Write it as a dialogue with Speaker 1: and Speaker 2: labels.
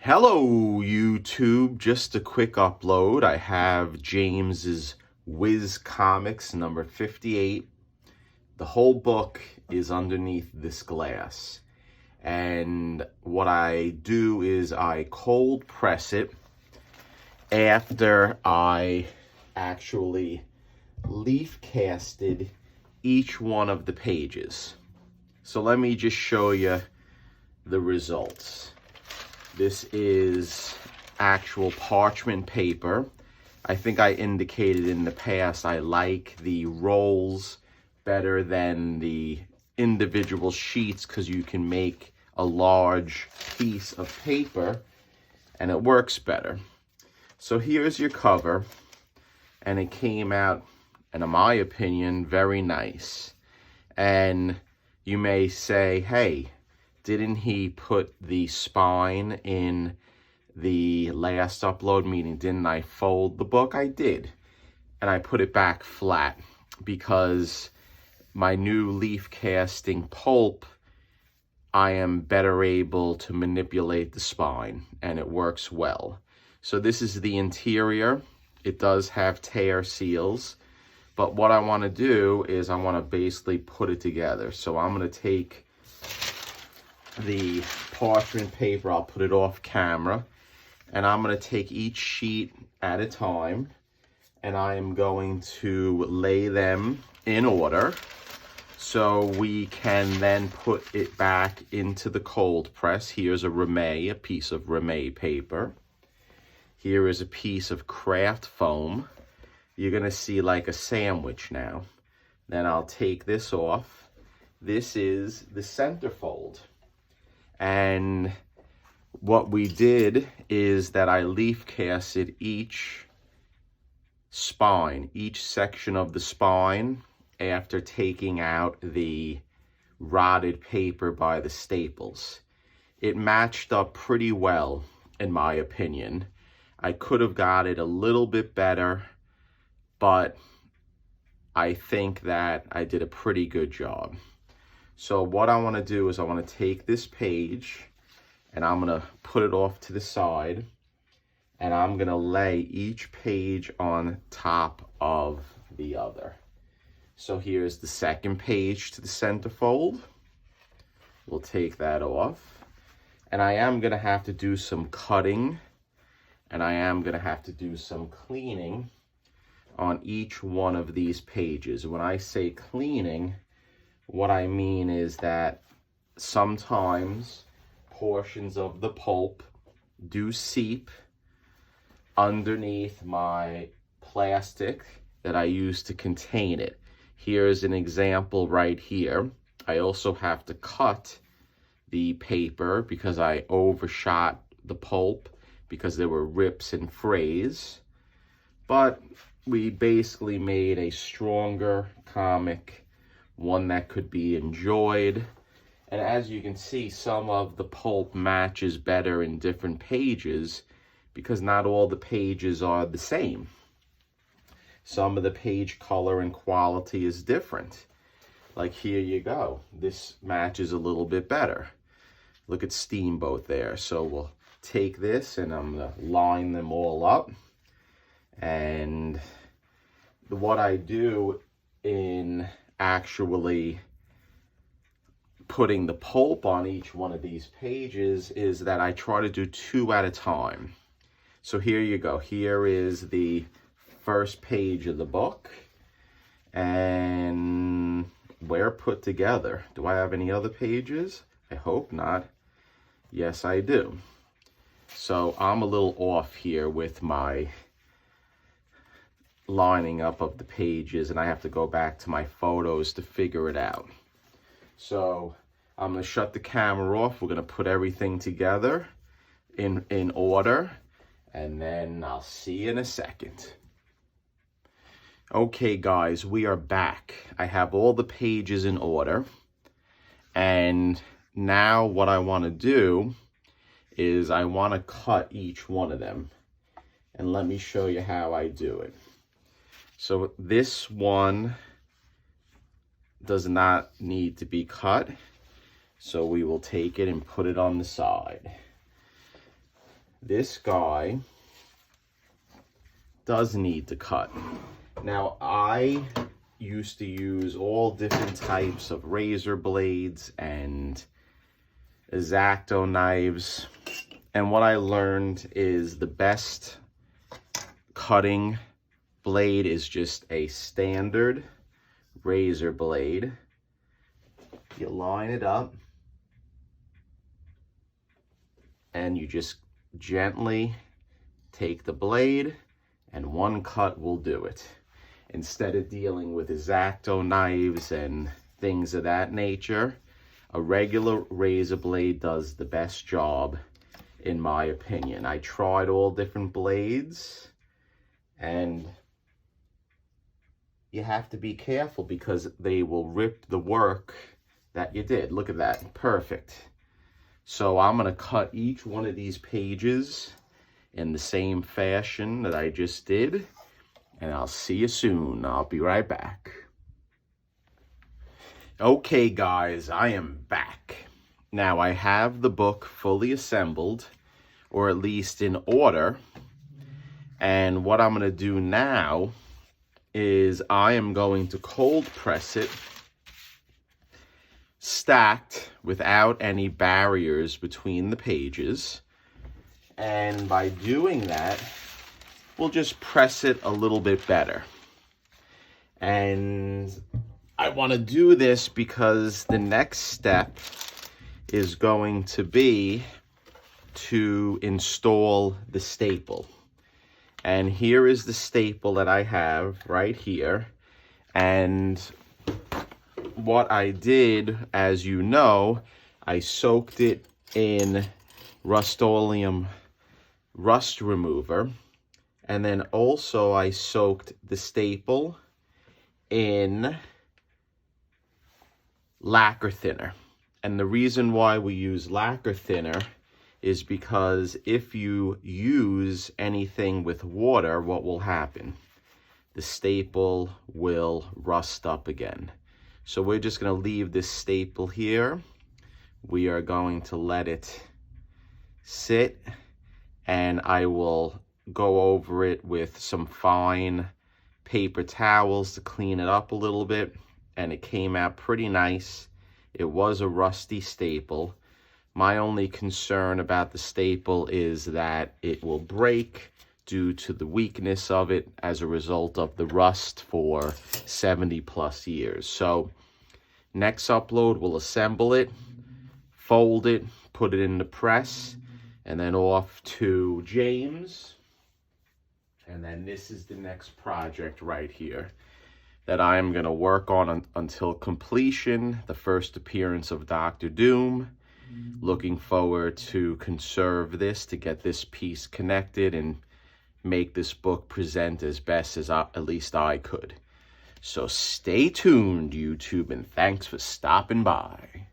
Speaker 1: Hello YouTube, just a quick upload. I have James's Whiz Comics number 58. The whole book is underneath this glass. And what I do is I cold press it after I actually leaf casted each one of the pages. So let me just show you the results. This is actual parchment paper. I think I indicated in the past I like the rolls better than the individual sheets because you can make a large piece of paper and it works better. So here's your cover, and it came out, and in my opinion, very nice. And you may say, hey, didn't he put the spine in the last upload, meaning didn't I fold the book? I did. And I put it back flat because my new leaf casting pulp, I am better able to manipulate the spine and it works well. So this is the interior. It does have tear seals, but what I want to do is I want to basically put it together. So I'm going to take the parchment paper, I'll put it off camera, and I'm going to take each sheet at a time and I am going to lay them in order so we can then put it back into the cold press. Here's a piece of Ramay paper. Here is a piece of craft foam. You're going to see like a sandwich now. Then I'll take this off. This is the centerfold. And what we did is that I leaf casted each spine, each section of the spine, after taking out the rotted paper by the staples. It matched up pretty well, in my opinion. I could have got it a little bit better, but I think that I did a pretty good job. So what I want to do is I want to take this page and I'm going to put it off to the side and I'm going to lay each page on top of the other. So here's the second page to the centerfold. We'll take that off. And I am going to have to do some cutting and I am going to have to do some cleaning on each one of these pages. When I say cleaning, what I mean is that sometimes portions of the pulp do seep underneath my plastic that I use to contain it. Here's an example right here. I also have to cut the paper because I overshot the pulp because there were rips and frays. But we basically made a stronger comic, one that could be enjoyed. And as you can see, some of the pulp matches better in different pages because not all the pages are the same. Some of the page color and quality is different. Like here you go. This matches a little bit better. Look at Steamboat there. So we'll take this and I'm going to line them all up. And what I do in actually putting the pulp on each one of these pages is that I try to do two at a time. So here you go. Here is the first page of the book and we're put together. Do I have any other pages? I hope not. Yes, I do. So I'm a little off here with my lining up of the pages and I have to go back to my photos to figure it out. So I'm going to shut the camera off. We're going to put everything together in order and then I'll see you in a second. Okay guys, we are back. I have all the pages in order and now what I want to do is I want to cut each one of them, and let me show you how I do it. So this one does not need to be cut, so we will take it and put it on the side. this guy does need to cut. Now, I used to use all different types of razor blades and X-Acto knives, and what I learned is the best cutting blade is just a standard razor blade. You line it up and you just gently take the blade and one cut will do it. Instead of dealing with X-Acto knives and things of that nature, a regular razor blade does the best job, in my opinion. I tried all different blades, and you have to be careful because they will rip the work that you did. Look at that, perfect. So I'm gonna cut each one of these pages in the same fashion that I just did, and I'll see you soon. I'll be right back. Okay guys, I am back. Now I have the book fully assembled, or at least in order, and what I'm going to do now is I am going to cold press it, stacked without any barriers between the pages, and by doing that we'll just press it a little bit better. And I want to do this because the next step is going to be to install the staple. And here is the staple that I have right here. And what I did, as you know, I soaked it in Rust-Oleum rust remover. And then also I soaked the staple in lacquer thinner. And the reason why we use lacquer thinner is because if you use anything with water, what will happen? The staple will rust up again. So we're just going to leave this staple here. We are going to let it sit, and I will go over it with some fine paper towels to clean it up a little bit, and it came out pretty nice. It was a rusty staple. My only concern about the staple is that it will break due to the weakness of it as a result of the rust for 70 plus years. So next upload, we'll assemble it, fold it, put it in the press, and then off to James. And then this is the next project right here that I'm going to work on until completion, the first appearance of Dr. Doom. Looking forward to conserve this, to get this piece connected and make this book present as best as at least I could. So stay tuned, YouTube, and thanks for stopping by.